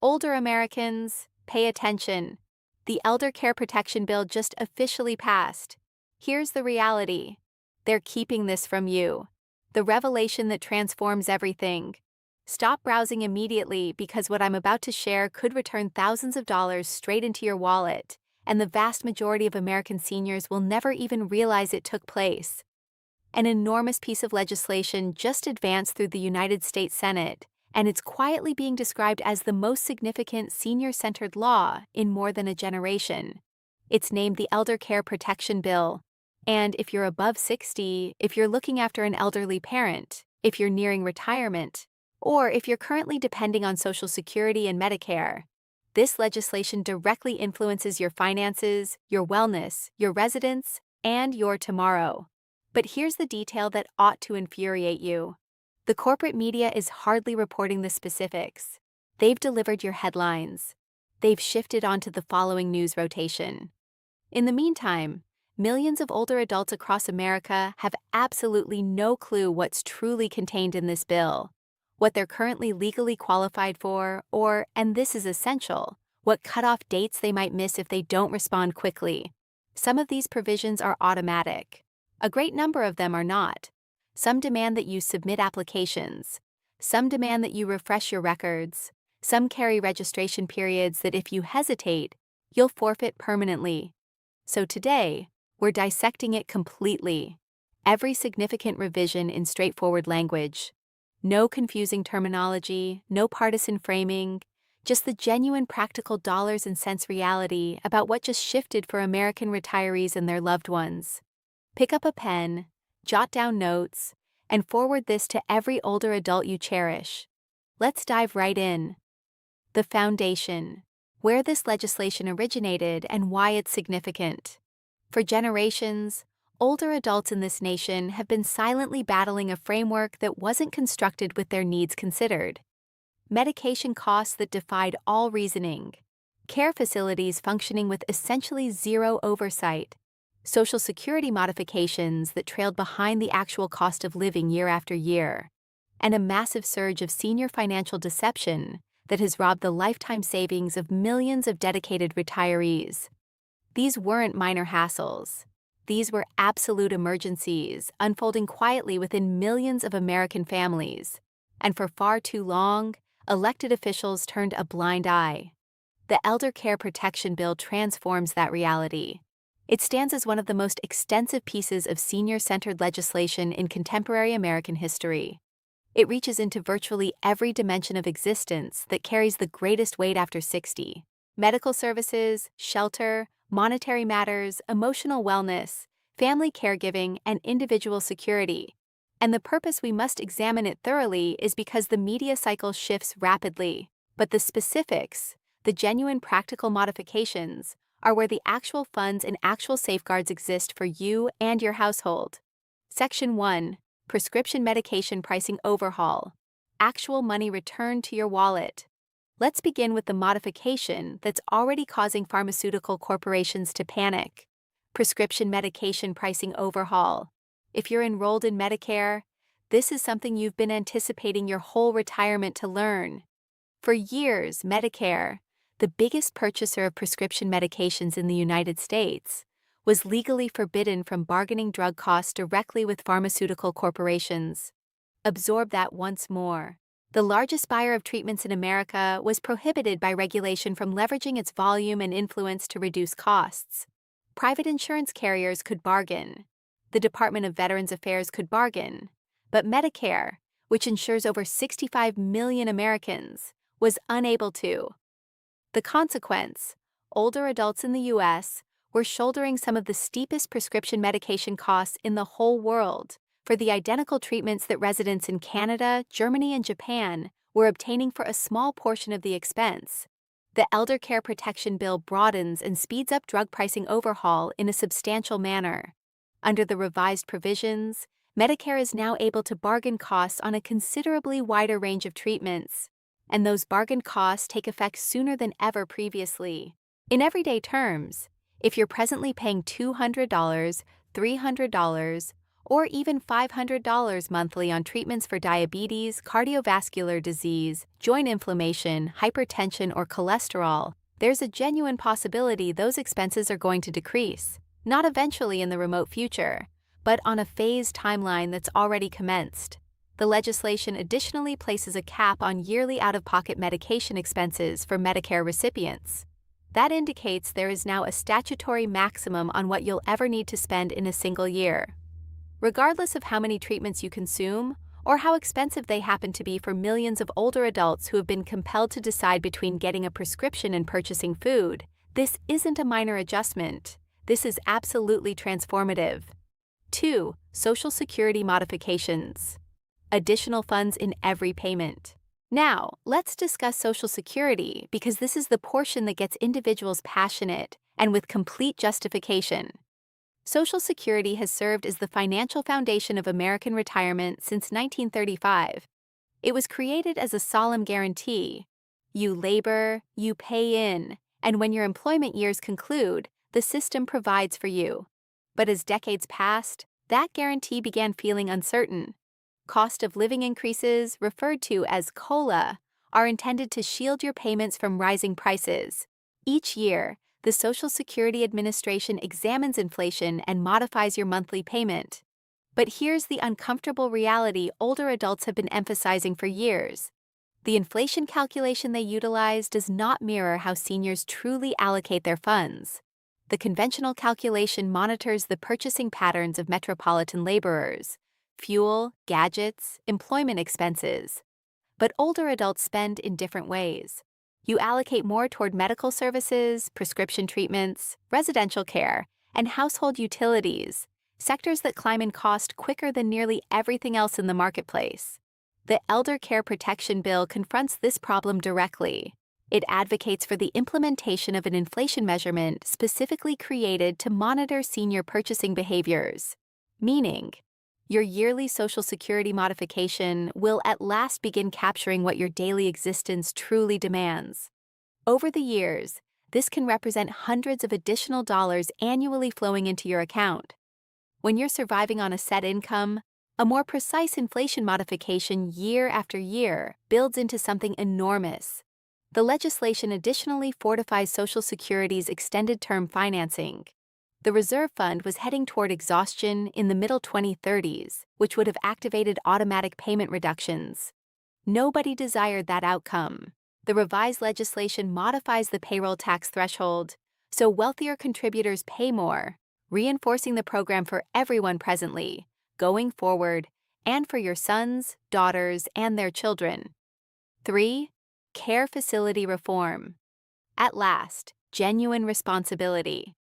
Older Americans, pay attention. The Elder Care Protection Bill just officially passed. Here's the reality. They're keeping this from you. The revelation that transforms everything. Stop browsing immediately because what I'm about to share could return thousands of dollars straight into your wallet, and the vast majority of American seniors will never even realize it took place. An enormous piece of legislation just advanced through the United States Senate, and it's quietly being described as the most significant senior-centered law in more than a generation. It's named the Elder Care Protection Bill. And if you're above 60, if you're looking after an elderly parent, if you're nearing retirement, or if you're currently depending on Social Security and Medicare, this legislation directly influences your finances, your wellness, your residence, and your tomorrow. But here's the detail that ought to infuriate you. The corporate media is hardly reporting the specifics. They've delivered your headlines. They've shifted onto the following news rotation. In the meantime, millions of older adults across America have absolutely no clue what's truly contained in this bill, what they're currently legally qualified for, or, and this is essential, what cutoff dates they might miss if they don't respond quickly. Some of these provisions are automatic. A great number of them are not. Some demand that you submit applications. Some demand that you refresh your records. Some carry registration periods that if you hesitate, you'll forfeit permanently. So today, we're dissecting it completely. Every significant revision in straightforward language. No confusing terminology, no partisan framing, just the genuine practical dollars and cents reality about what just shifted for American retirees and their loved ones. Pick up a pen, jot down notes, and forward this to every older adult you cherish. Let's dive right in. The foundation, where this legislation originated and why it's significant. For generations, older adults in this nation have been silently battling a framework that wasn't constructed with their needs considered. Medication costs that defied all reasoning, care facilities functioning with essentially zero oversight, Social Security modifications that trailed behind the actual cost of living year after year, and a massive surge of senior financial deception that has robbed the lifetime savings of millions of dedicated retirees. These weren't minor hassles. These were absolute emergencies unfolding quietly within millions of American families, and for far too long, elected officials turned a blind eye. The Elder Care Protection Bill transforms that reality. It stands as one of the most extensive pieces of senior-centered legislation in contemporary American history. It reaches into virtually every dimension of existence that carries the greatest weight after 60. Medical services, shelter, monetary matters, emotional wellness, family caregiving, and individual security. And the purpose we must examine it thoroughly is because the media cycle shifts rapidly. But the specifics, the genuine practical modifications, are where the actual funds and actual safeguards exist for you and your household. Section 1. Prescription Medication Pricing Overhaul. Actual money returned to your wallet. Let's begin with the modification that's already causing pharmaceutical corporations to panic. Prescription Medication Pricing Overhaul. If you're enrolled in Medicare, this is something you've been anticipating your whole retirement to learn. For years, Medicare, the biggest purchaser of prescription medications in the United States, was legally forbidden from bargaining drug costs directly with pharmaceutical corporations. Absorb that once more. The largest buyer of treatments in America was prohibited by regulation from leveraging its volume and influence to reduce costs. Private insurance carriers could bargain. The Department of Veterans Affairs could bargain. But Medicare, which insures over 65 million Americans, was unable to. The consequence, older adults in the U.S. were shouldering some of the steepest prescription medication costs in the whole world for the identical treatments that residents in Canada, Germany, and Japan were obtaining for a small portion of the expense. The Elder Care Protection Bill broadens and speeds up drug pricing overhaul in a substantial manner. Under the revised provisions, Medicare is now able to bargain costs on a considerably wider range of treatments, and those bargained costs take effect sooner than ever previously. In everyday terms, if you're presently paying $200, $300, or even $500 monthly on treatments for diabetes, cardiovascular disease, joint inflammation, hypertension, or cholesterol, there's a genuine possibility those expenses are going to decrease, not eventually in the remote future, but on a phased timeline that's already commenced. The legislation additionally places a cap on yearly out-of-pocket medication expenses for Medicare recipients. That indicates there is now a statutory maximum on what you'll ever need to spend in a single year. Regardless of how many treatments you consume, or how expensive they happen to be for millions of older adults who have been compelled to decide between getting a prescription and purchasing food, this isn't a minor adjustment. This is absolutely transformative. 2. Social Security modifications. Additional funds in every payment. Now, let's discuss Social Security because this is the portion that gets individuals passionate and with complete justification. Social Security has served as the financial foundation of American retirement since 1935. It was created as a solemn guarantee. You labor, you pay in, and when your employment years conclude, the system provides for you. But as decades passed, that guarantee began feeling uncertain. Cost of living increases, referred to as COLA, are intended to shield your payments from rising prices. Each year, the Social Security Administration examines inflation and modifies your monthly payment. But here's the uncomfortable reality older adults have been emphasizing for years. The inflation calculation they utilize does not mirror how seniors truly allocate their funds. The conventional calculation monitors the purchasing patterns of metropolitan laborers, fuel, gadgets, employment expenses. But older adults spend in different ways. You allocate more toward medical services, prescription treatments, residential care, and household utilities, sectors that climb in cost quicker than nearly everything else in the marketplace. The Elder Care Protection Bill confronts this problem directly. It advocates for the implementation of an inflation measurement specifically created to monitor senior purchasing behaviors, meaning your yearly Social Security modification will at last begin capturing what your daily existence truly demands. Over the years, this can represent hundreds of additional dollars annually flowing into your account. When you're surviving on a set income, a more precise inflation modification year after year builds into something enormous. The legislation additionally fortifies Social Security's extended term financing. The reserve fund was heading toward exhaustion in the middle 2030s, which would have activated automatic payment reductions. Nobody desired that outcome. The revised legislation modifies the payroll tax threshold, so wealthier contributors pay more, reinforcing the program for everyone presently, going forward, and for your sons, daughters, and their children. 3. Care facility reform. At last, genuine responsibility.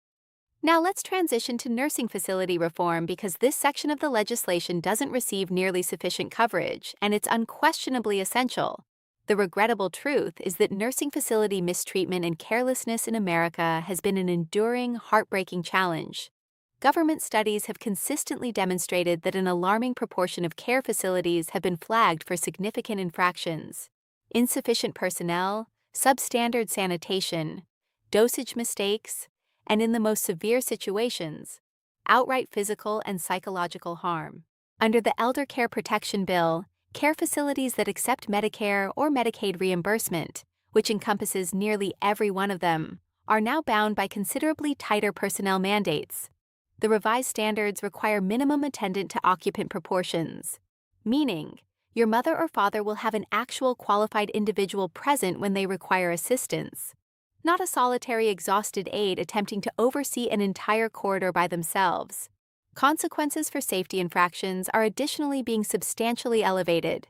Now let's transition to nursing facility reform because this section of the legislation doesn't receive nearly sufficient coverage, and it's unquestionably essential. The regrettable truth is that nursing facility mistreatment and carelessness in America has been an enduring, heartbreaking challenge. Government studies have consistently demonstrated that an alarming proportion of care facilities have been flagged for significant infractions. Insufficient personnel, substandard sanitation, dosage mistakes, and in the most severe situations, outright physical and psychological harm. Under the Elder Care Protection Bill, care facilities that accept Medicare or Medicaid reimbursement, which encompasses nearly every one of them, are now bound by considerably tighter personnel mandates. The revised standards require minimum attendant-to-occupant proportions, meaning your mother or father will have an actual qualified individual present when they require assistance, not a solitary exhausted aide attempting to oversee an entire corridor by themselves. Consequences for safety infractions are additionally being substantially elevated.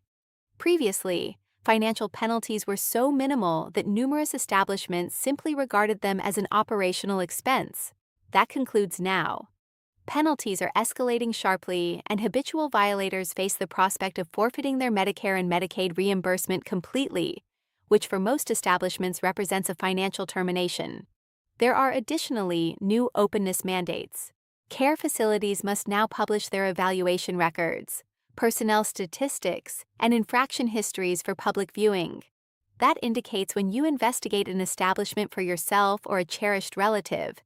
Previously, financial penalties were so minimal that numerous establishments simply regarded them as an operational expense. That concludes now. Penalties are escalating sharply, and habitual violators face the prospect of forfeiting their Medicare and Medicaid reimbursement completely, which for most establishments represents a financial termination. There are additionally new openness mandates. Care facilities must now publish their evaluation records, personnel statistics, and infraction histories for public viewing. That indicates when you investigate an establishment for yourself or a cherished relative,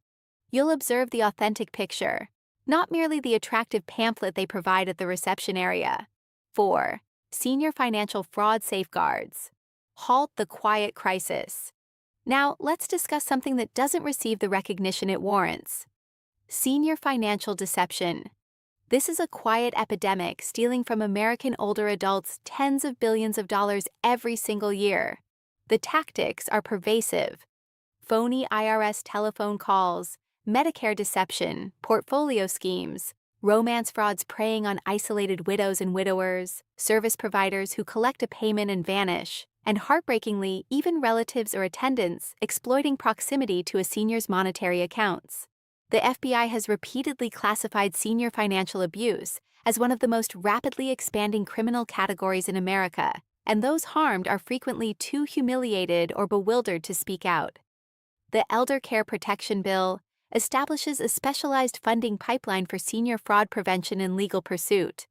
you'll observe the authentic picture, not merely the attractive pamphlet they provide at the reception area. 4. Senior financial fraud safeguards. Halt the quiet crisis. Now, let's discuss something that doesn't receive the recognition it warrants. Senior financial deception. This is a quiet epidemic stealing from American older adults tens of billions of dollars every single year. The tactics are pervasive. Phony IRS telephone calls, Medicare deception, portfolio schemes, romance frauds preying on isolated widows and widowers, service providers who collect a payment and vanish, and heartbreakingly, even relatives or attendants exploiting proximity to a senior's monetary accounts. The FBI has repeatedly classified senior financial abuse as one of the most rapidly expanding criminal categories in America, and those harmed are frequently too humiliated or bewildered to speak out. The Elder Care Protection Bill establishes a specialized funding pipeline for senior fraud prevention and legal pursuit.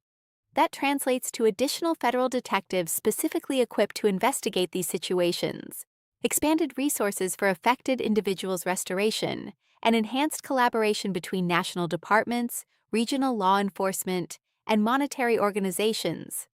That translates to additional federal detectives specifically equipped to investigate these situations, expanded resources for affected individuals' restoration, and enhanced collaboration between national departments, regional law enforcement, and monetary organizations.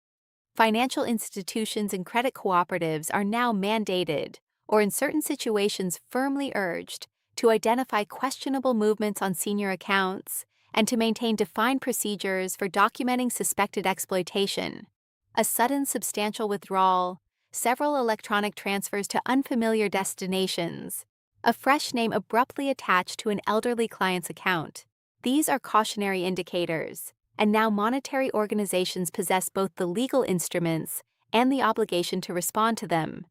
Financial institutions and credit cooperatives are now mandated, or in certain situations firmly urged, to identify questionable movements on senior accounts and to maintain defined procedures for documenting suspected exploitation. A sudden substantial withdrawal, several electronic transfers to unfamiliar destinations, a fresh name abruptly attached to an elderly client's account. These are cautionary indicators, and now monetary organizations possess both the legal instruments and the obligation to respond to them.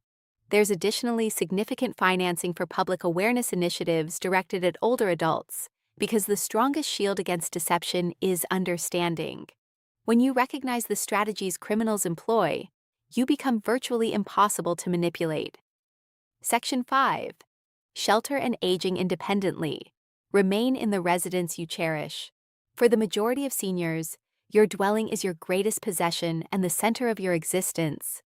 There's additionally significant financing for public awareness initiatives directed at older adults, because the strongest shield against deception is understanding. When you recognize the strategies criminals employ, you become virtually impossible to manipulate. Section 5. Shelter and aging independently. Remain in the residence you cherish. For the majority of seniors, your dwelling is your greatest possession and the center of your existence.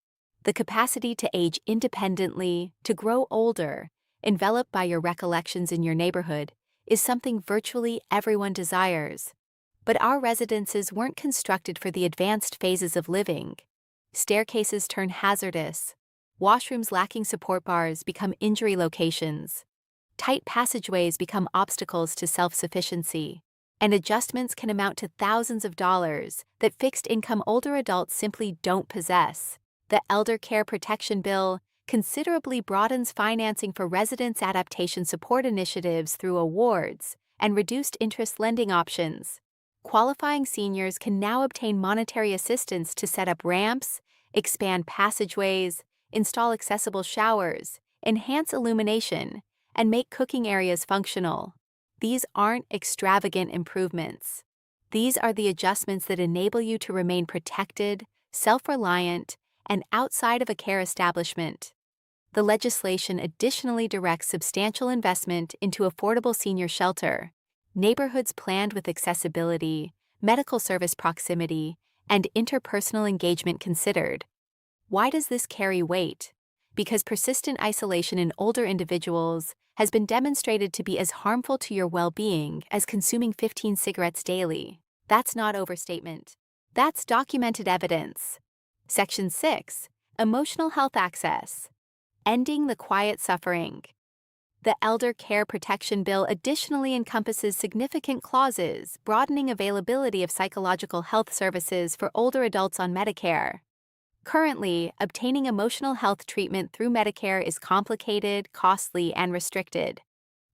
The capacity to age independently, to grow older, enveloped by your recollections in your neighborhood, is something virtually everyone desires. But our residences weren't constructed for the advanced phases of living. Staircases turn hazardous. Washrooms lacking support bars become injury locations. Tight passageways become obstacles to self-sufficiency. And adjustments can amount to thousands of dollars that fixed-income older adults simply don't possess. The Elder Care Protection Bill considerably broadens financing for residence adaptation support initiatives through awards and reduced interest lending options. Qualifying seniors can now obtain monetary assistance to set up ramps, expand passageways, install accessible showers, enhance illumination, and make cooking areas functional. These aren't extravagant improvements. These are the adjustments that enable you to remain protected, self-reliant, and outside of a care establishment. The legislation additionally directs substantial investment into affordable senior shelter, neighborhoods planned with accessibility, medical service proximity, and interpersonal engagement considered. Why does this carry weight? Because persistent isolation in older individuals has been demonstrated to be as harmful to your well-being as consuming 15 cigarettes daily. That's not overstatement. That's documented evidence. Section 6. Emotional Health Access. Ending the quiet suffering. The Elder Care Protection Bill additionally encompasses significant clauses broadening availability of psychological health services for older adults on Medicare. Currently, obtaining emotional health treatment through Medicare is complicated, costly, and restricted.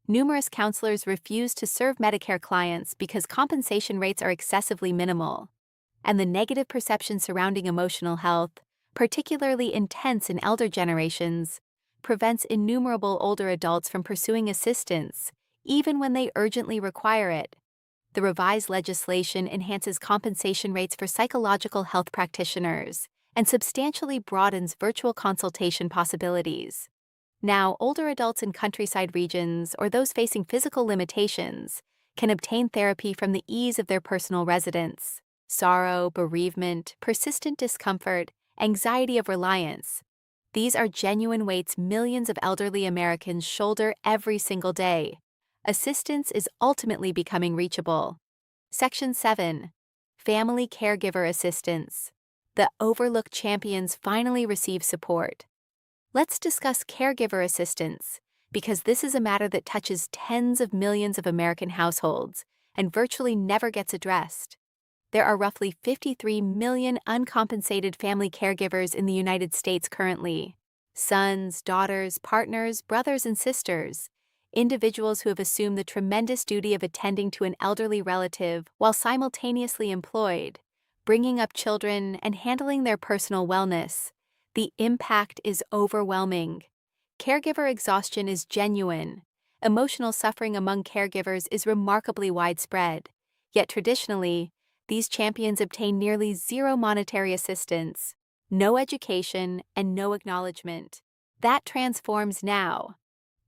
Numerous counselors refuse to serve Medicare clients because compensation rates are excessively minimal. And the negative perception surrounding emotional health, particularly intense in elder generations, prevents innumerable older adults from pursuing assistance, even when they urgently require it. The revised legislation enhances compensation rates for psychological health practitioners and substantially broadens virtual consultation possibilities. Now, older adults in countryside regions or those facing physical limitations can obtain therapy from the ease of their personal residence. Sorrow, bereavement, persistent discomfort, anxiety of reliance. These are genuine weights millions of elderly Americans shoulder every single day. Assistance is ultimately becoming reachable. Section 7. Family Caregiver Assistance. The overlooked champions finally receive support. Let's discuss caregiver assistance, because this is a matter that touches tens of millions of American households and virtually never gets addressed. There are roughly 53 million uncompensated family caregivers in the United States currently. Sons, daughters, partners, brothers, and sisters. Individuals who have assumed the tremendous duty of attending to an elderly relative while simultaneously employed, bringing up children, and handling their personal wellness. The impact is overwhelming. Caregiver exhaustion is genuine. Emotional suffering among caregivers is remarkably widespread. Yet traditionally, these champions obtain nearly zero monetary assistance, no education, and no acknowledgement. That transforms now.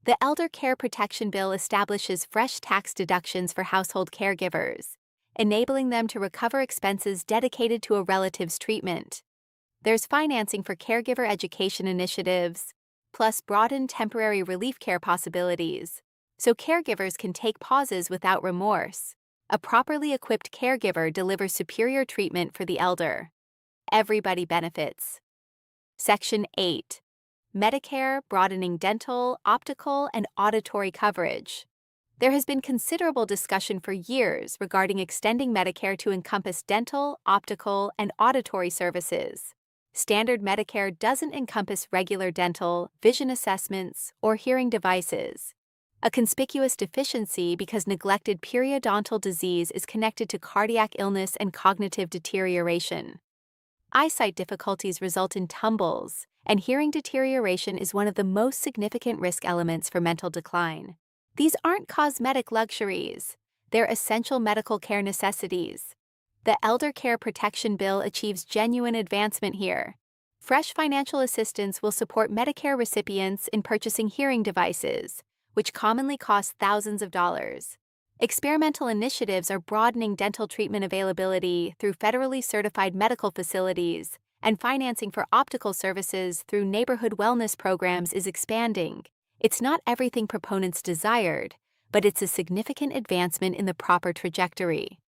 The Elder Care Protection Bill establishes fresh tax deductions for household caregivers, enabling them to recover expenses dedicated to a relative's treatment. There's financing for caregiver education initiatives, plus broadened temporary relief care possibilities, so caregivers can take pauses without remorse. A properly equipped caregiver delivers superior treatment for the elder. Everybody benefits. Section 8. Medicare broadening dental, optical, and auditory coverage. There has been considerable discussion for years regarding extending Medicare to encompass dental, optical, and auditory services. Standard Medicare doesn't encompass regular dental, vision assessments, or hearing devices. A conspicuous deficiency because neglected periodontal disease is connected to cardiac illness and cognitive deterioration. Eyesight difficulties result in tumbles, and hearing deterioration is one of the most significant risk elements for mental decline. These aren't cosmetic luxuries, they're essential medical care necessities. The Elder Care Protection Bill achieves genuine advancement here. Fresh financial assistance will support Medicare recipients in purchasing hearing devices, which commonly cost thousands of dollars. Experimental initiatives are broadening dental treatment availability through federally certified medical facilities, and financing for optical services through neighborhood wellness programs is expanding. It's not everything proponents desired, but it's a significant advancement in the proper trajectory.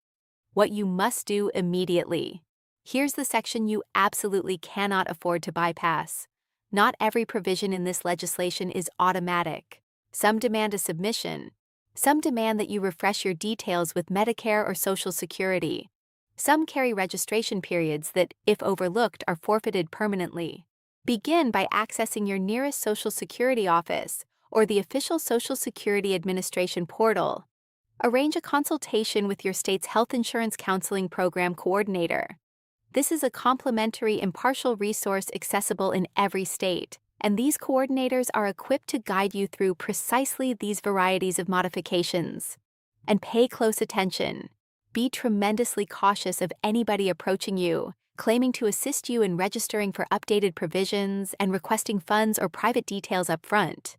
What you must do immediately. Here's the section you absolutely cannot afford to bypass. Not every provision in this legislation is automatic. Some demand a submission. Some demand that you refresh your details with Medicare or Social Security. Some carry registration periods that, if overlooked, are forfeited permanently. Begin by accessing your nearest Social Security office or the official Social Security Administration portal. Arrange a consultation with your state's health insurance counseling program coordinator. This is a complimentary, impartial resource accessible in every state, and these coordinators are equipped to guide you through precisely these varieties of modifications. And pay close attention. Be tremendously cautious of anybody approaching you, claiming to assist you in registering for updated provisions and requesting funds or private details up front.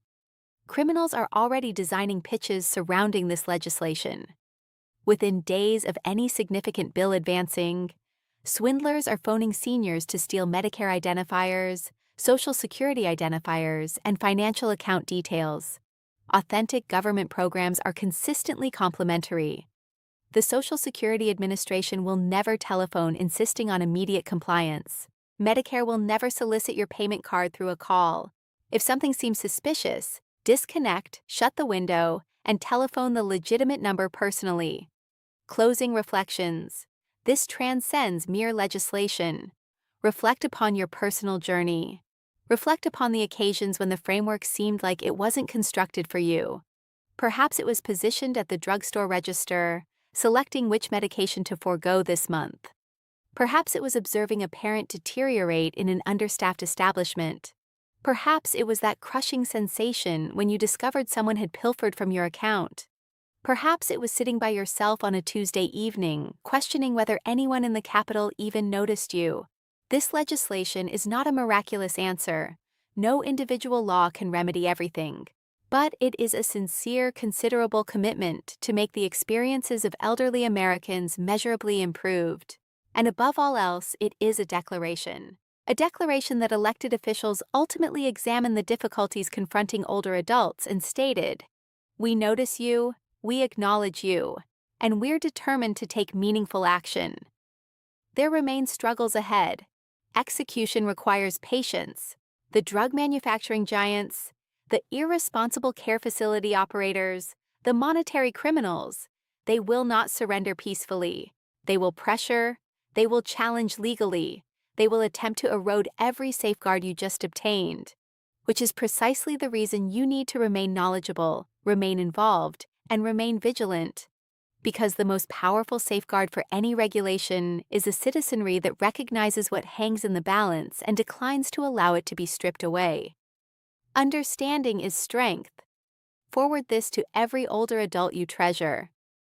Criminals are already designing pitches surrounding this legislation. Within days of any significant bill advancing, swindlers are phoning seniors to steal Medicare identifiers, Social Security identifiers, and financial account details. Authentic government programs are consistently complimentary. The Social Security Administration will never telephone insisting on immediate compliance. Medicare will never solicit your payment card through a call. If something seems suspicious, disconnect, shut the window, and telephone the legitimate number personally. Closing reflections. This transcends mere legislation. Reflect upon your personal journey. Reflect upon the occasions when the framework seemed like it wasn't constructed for you. Perhaps it was positioned at the drugstore register, selecting which medication to forego this month. Perhaps it was observing a parent deteriorate in an understaffed establishment. Perhaps it was that crushing sensation when you discovered someone had pilfered from your account. Perhaps it was sitting by yourself on a Tuesday evening, questioning whether anyone in the Capitol even noticed you. This legislation is not a miraculous answer. No individual law can remedy everything. But it is a sincere, considerable commitment to make the experiences of elderly Americans measurably improved. And above all else, it is a declaration. A declaration that elected officials ultimately examined the difficulties confronting older adults and stated, "We notice you, we acknowledge you, and we're determined to take meaningful action. There remain struggles ahead. Execution requires patience. The drug manufacturing giants, the irresponsible care facility operators, the monetary criminals, they will not surrender peacefully. They will pressure, they will challenge legally, they will attempt to erode every safeguard you just obtained, which is precisely the reason you need to remain knowledgeable, remain involved, and remain vigilant. Because the most powerful safeguard for any regulation is a citizenry that recognizes what hangs in the balance and declines to allow it to be stripped away. Understanding is strength. Forward this to every older adult you treasure.